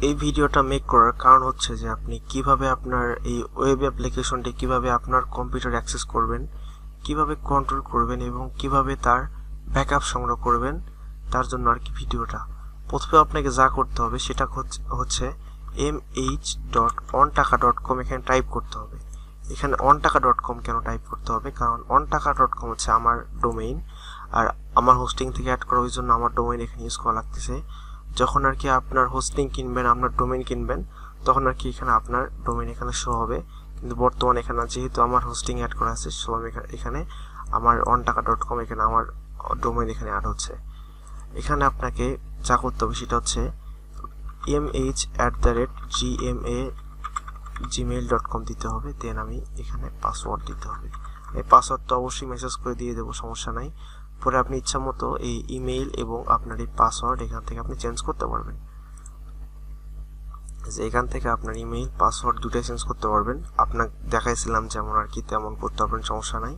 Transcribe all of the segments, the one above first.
এই ভিডিওটা মেক করার কারণ হচ্ছে যে আপনি কিভাবে আপনার এই ওয়েব অ্যাপ্লিকেশনটি কিভাবে আপনার কম্পিউটার অ্যাক্সেস করবেন, কিভাবে কন্ট্রোল করবেন এবং কিভাবে তার ব্যাকআপ সংগ্রহ করবেন, তার জন্য আর কি ভিডিওটা। প্রথমে আপনাকে যা করতে হবে সেটা হচ্ছে mh.ontaka.com এখানে টাইপ করতে হবে। এখানে ontaka.com কেন টাইপ করতে হবে? কারণ ontaka.com হচ্ছে আমার ডোমেইন, আর আমার হোস্টিং থেকে অ্যাড করা, ওই জন্য আমার ডোমেইন এখানে ইউজ করা লাগতেছে। যখন আর কি আপনার হোস্টিং কিনবেন, আপনার ডোমেইন কিনবেন, তখন আর কি এখানে আপনার ডোমেইন এখানে শো হবে। কিন্তু বর্তমানে এখানে যেহেতু আমার হোস্টিং অ্যাড করা আছে, সো আমি এখানে আমার ontaka.com এখানে আমার ডোমেইন এখানে অ্যাড হচ্ছে। এখানে আপনাকে যা করতে হবে সেটা হচ্ছে mh@gmail.com দিতে হবে। দেন আমি এখানে পাসওয়ার্ড দিতে হবে। এই পাসওয়ার্ডটা অবশ্যই মেসেজ করে দিয়ে দেবো, সমস্যা নাই। পরে আপনি ইচ্ছা মতো এই ইমেইল এবং আপনার এই পাসওয়ার্ড এখান থেকে আপনি চেঞ্জ করতে পারবেন। যে এখান থেকে আপনার ইমেইল পাসওয়ার্ড দুটোই চেঞ্জ করতে পারবেন। আপনাকে দেখাইছিলাম যেমন আর কি তেমন করতে পারবেন, সমস্যা নাই।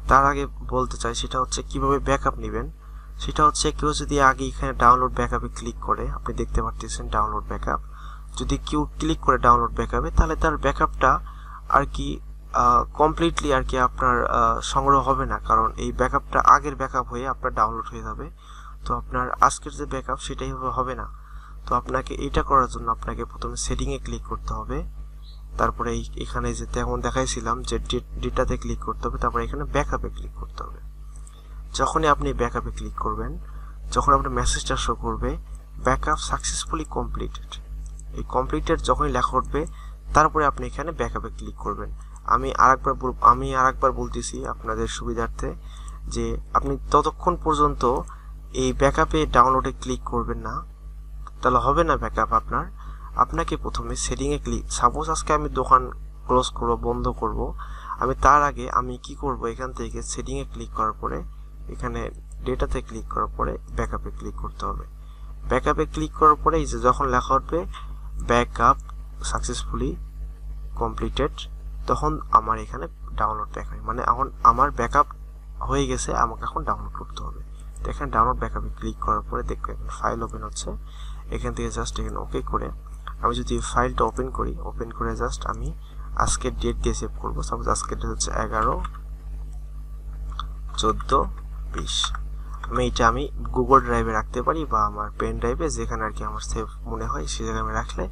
তার আগে বলতে চাই সেটা হচ্ছে কিভাবে ব্যাকআপ নেবেন। সেটা হচ্ছে কেউ যদি আগে এখানে ডাউনলোড ব্যাকআপে ক্লিক করে, আপনি দেখতে পাচ্ছেন ডাউনলোড ব্যাকআপ, যদি কেউ ক্লিক করে ডাউনলোড ব্যাকআপে, তাহলে তার ব্যাকআপটা আর কি কমপ্লিটলি আর কি আপনার সংগ্রহ হবে না, কারণ এই ব্যাকআপটা আগের ব্যাকআপ হয়ে আপনার ডাউনলোড হয়ে যাবে। তো আপনার আজকের যে ব্যাকআপ সেটাই হবে না। তো আপনাকে এটা করার জন্য আপনাকে প্রথমে সেটিংয়ে ক্লিক করতে হবে, তারপরে এখানে যে তেমন দেখাইছিলাম যে ডেটাতে ক্লিক করতে হবে, তারপরে এখানে ব্যাকআপে ক্লিক করতে হবে। যখনই আপনি ব্যাকআপে ক্লিক করবেন, যখন আপনার মেসেজটা শো করবে ব্যাকআপ সাকসেসফুলি কমপ্লিটেড, এই কমপ্লিটেড যখনই লেখা উঠবে, তারপরে আপনি এখানে ব্যাকআপে ক্লিক করবেন। আমি আরেকবার বলতেছি আপনাদের সুবিধার্থে, যে আপনি ততক্ষণ পর্যন্ত এই ব্যাকআপে ডাউনলোডে ক্লিক করবেন না, তাহলে হবে না ব্যাকআপ আপনাকে প্রথমে সেটিংয়ে সাপোজ আজকে আমি দোকান ক্লোজ করব, বন্ধ করব, আমি তার আগে আমি কি করব, এখান থেকে সেটিংয়ে ক্লিক করার পরে এখানে ডেটাতে ক্লিক করার পরে ব্যাকআপে ক্লিক করতে হবে। ব্যাকআপে ক্লিক করার পরে এই যে যখন লেখা উঠবে ব্যাকআপ সাকসেসফুলি কমপ্লিটেড, তখন আমার এখানে ডাউনলোড দেখায়, মানে এখন আমার ব্যাকআপ হয়ে গেছে, আমাকে এখন ডাউনলোড করতে হবে। তো এখানে ডাউনলোড ব্যাকআপে ক্লিক করার পরে দেখবেন এখন ফাইল ওপেন হচ্ছে। এখান থেকে জাস্ট এখানে ওকে করে আমি যদি ফাইলটা ওপেন করে জাস্ট আমি আজকের ডেট দিয়ে সেভ করবো। সাপোজ আজকের ডেট হচ্ছে 11/14/20। আমি গুগল ড্রাইভে রাখতে পারি বা আমার পেন ড্রাইভে, যেখানে আর কি আমার সেভ মনে হয় সে জায়গায় আমি রাখলে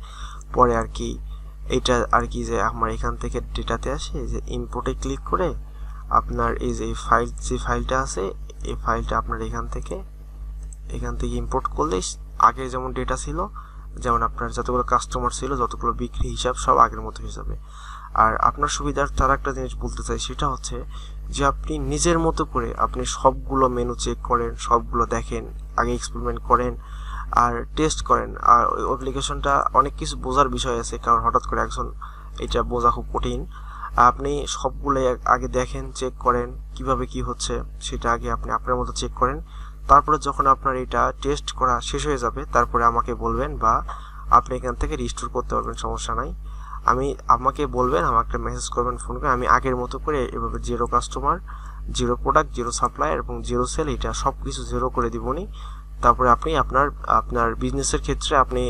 পরে আর কি এইটা আর কি যে আমার এখান থেকে ডেটাতে আসে, যে ইম্পোর্টে ক্লিক করে আপনার এই যে ফাইলটা আছে, এই ফাইলটা আপনার এখান থেকে ইম্পোর্ট করলে আগে যেমন ডেটা ছিল, যেমন আপনার যতগুলো কাস্টমার ছিল, যতগুলো বিক্রি হিসাব সব আগের মতো হয়ে যাবে। আর আপনার সুবিধার তার একটা জিনিস বলতে চাই, সেটা হচ্ছে যে আপনি নিজের মতো করে আপনি সবগুলো মেনু চেক করেন, সবগুলো দেখেন, আগে এক্সপেরিমেন্ট করেন আর টেস্ট করেন। আর ওই অ্যাপ্লিকেশনটা অনেক কিছু বোঝার বিষয় আছে, কারণ হঠাৎ করে একজন এটা বোঝা খুব কঠিন। আপনি সবগুলো আগে দেখেন, চেক করেন কিভাবে কি হচ্ছে, সেটা আগে আপনি আপনার মতো চেক করেন। তারপরে যখন আপনার এটা টেস্ট করা শেষ হয়ে যাবে, তারপরে আমাকে বলবেন বা আপনি এখান থেকে রিস্টোর করতে পারবেন, সমস্যা নাই। আমাকে বলবেন, আমাকে মেসেজ করবেন ফোন করে, আমি আগের মতো করে এভাবে zero customer, zero product, zero supplier এবং জিরো সেল, এটা সব কিছু জিরো করে দিবনি। তারপরে আপনি আপনার বিজনেসের ক্ষেত্রে আপনি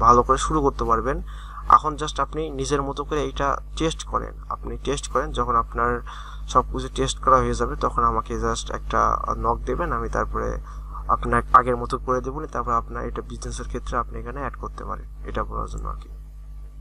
ভালো করে শুরু করতে পারবেন। এখন জাস্ট আপনি নিজের মতো করে এইটা টেস্ট করেন। যখন আপনার সব কিছু টেস্ট করা হয়ে যাবে, তখন আমাকে জাস্ট একটা নক দেবেন, আমি তারপরে আপনার আগের মতো করে দেবো। তারপর আপনার এটা বিজনেসের ক্ষেত্রে আপনি এখানে অ্যাড করতে পারেন, এটা বলার জন্য আর কি।